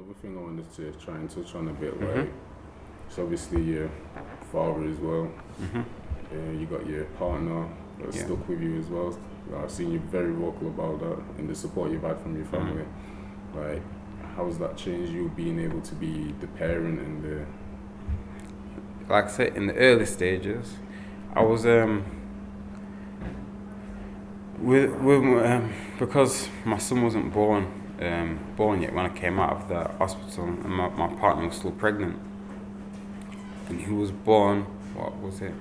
Another thing I wanted to try and touch on a bit, like, it's obviously your father as well. You got your partner that's stuck with you as well. I've seen you very vocal about that and the support you've had from your family. Like, how's that changed you being able to be the parent and the... Like I said, in the early stages, I was because my son wasn't born yet when I came out of the hospital, and my partner was still pregnant, and he was born, what was it,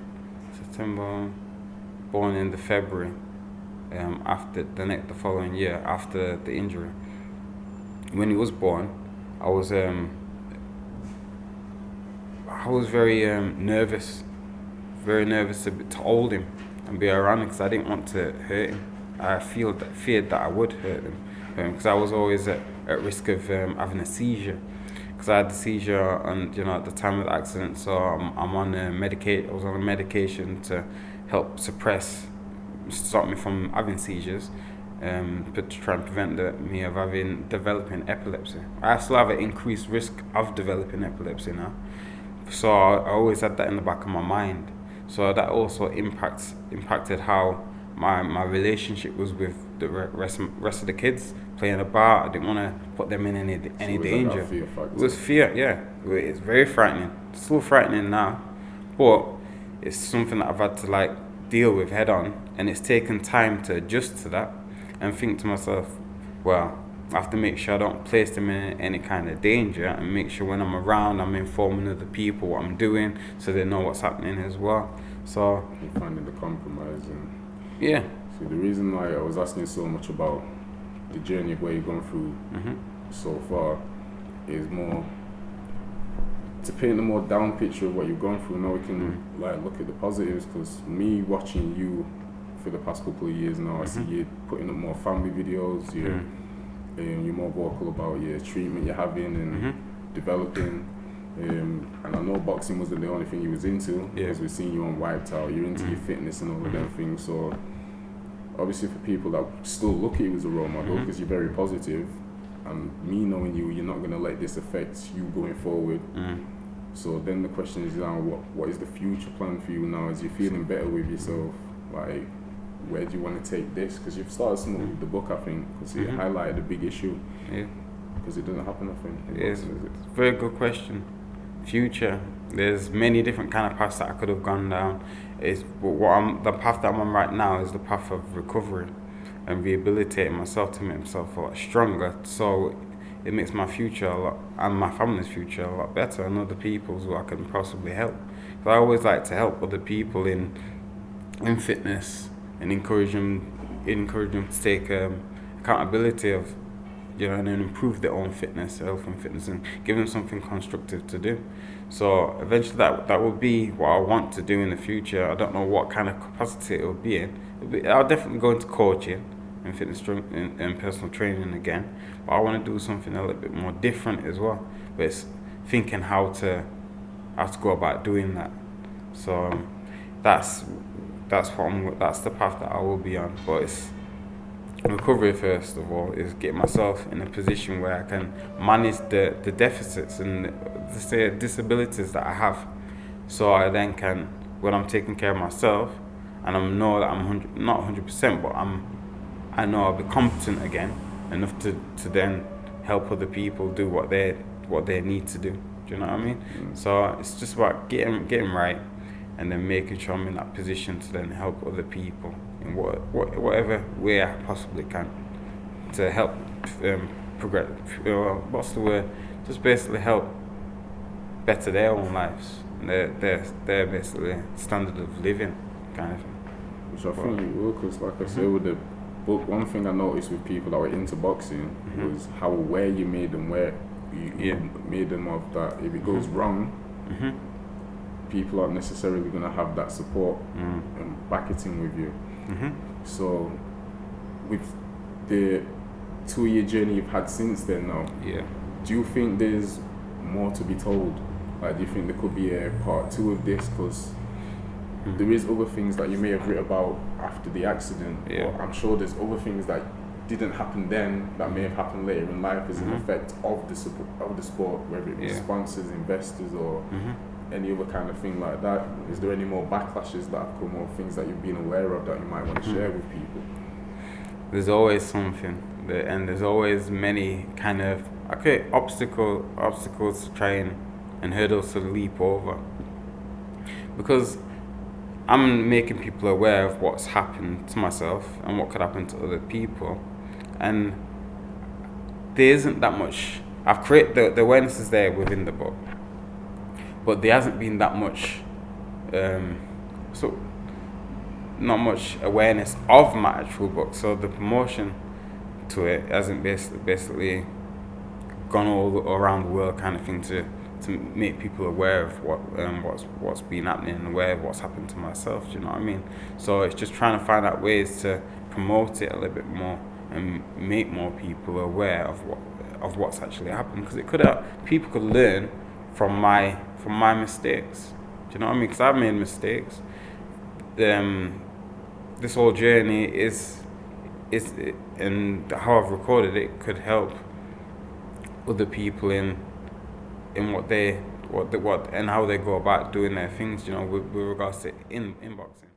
September, born in the February, after the following year after the injury. When he was born, I was very nervous to hold him and be around him because I didn't want to hurt him. I feared that I would hurt him because I was always at risk of having a seizure, because I had a seizure at the time of the accident. So I'm on I was on a medication to help stop me from having seizures, but to try and prevent me of developing epilepsy. I still have an increased risk of developing epilepsy now. So I always had that in the back of my mind. So that also impacted how my relationship was with the rest of the kids playing about. I didn't want to put them in any danger. It was fear, yeah. It's very frightening. It's still frightening now, but it's something that I've had to deal with head on, and it's taken time to adjust to that and think to myself, well, I have to make sure I don't place them in any kind of danger, and make sure when I'm around, I'm informing other people what I'm doing so they know what's happening as well. So you're finding the compromise. And yeah. So the reason why I was asking so much about the journey of where you've gone through so far is more to paint a more down picture of what you've gone through. Now we can look at the positives, because me watching you for the past couple of years now, I see you putting up more family videos. You're more vocal about your treatment you're having and developing. And I know boxing wasn't the only thing you was into, because we've seen you on Wiped Out, you're into your fitness and all of them things. So obviously for people that still look at you as a role model, because you're very positive, and me knowing you, you're not going to let this affect you going forward. So then the question is now, what is the future plan for you now as you're feeling better with yourself? Like, where do you want to take this? Because you've started something with the book, I think, because you highlighted a big issue. Because it doesn't happen, I think. It's a very good question. Future, there's many different kind of paths that I could have gone down. The path that I'm on right now is the path of recovery and rehabilitating myself to make myself a lot stronger. So it makes my future and my family's future a lot better, and other people's who I can possibly help. So I always like to help other people in fitness and encourage them to take accountability of, and then improve their own health and fitness, and give them something constructive to do. So eventually that will be what I want to do in the future. I don't know what kind of capacity it will be in. I'll definitely go into coaching and fitness and personal training again, but I want to do something a little bit more different as well. But it's thinking how to go about doing that. So that's the path that I will be on. But it's recovery first of all, is get myself in a position where I can manage the deficits and the disabilities that I have, so I then can, when I'm taking care of myself and I know that I'm not 100%, but I know I'll be competent again enough to then help other people do what they need to do. Do you know what I mean? So it's just about getting right, and then making sure I'm in that position to then help other people in whatever way I possibly can to help progress. What's the word? Just basically help better their own lives, and their basically standard of living kind of thing. Which I think you will, because like I said with the book, one thing I noticed with people that were into boxing was how aware you made them, where you made them of that if it goes wrong, people aren't necessarily going to have that support and backing with you. So with the 2-year journey you've had since then now, do you think there's more to be told? Like, do you think there could be a part 2 of this? Because there is other things that you may have written about after the accident, but I'm sure there's other things that didn't happen then that may have happened later in life is an effect of the sport, whether it be sponsors, investors, or any other kind of thing like that. Is there any more backlashes that have come, or things that you've been aware of that you might want to share with people? There's always something, and there's always many kind of obstacles to try and hurdles to leap over, because I'm making people aware of what's happened to myself and what could happen to other people, and there isn't that much. I've created the awareness is there within the book, but there hasn't been that much, not much awareness of my actual book. So the promotion to it hasn't basically gone all around the world, kind of thing, to make people aware of what's been happening and aware of what's happened to myself. Do you know what I mean? So it's just trying to find out ways to promote it a little bit more and make more people aware of what's actually happened, because people could learn from my mistakes. Do you know what I mean? Because I've made mistakes. This whole journey is and how I've recorded it could help other people in what and how they go about doing their things, you know, with regards to in boxing.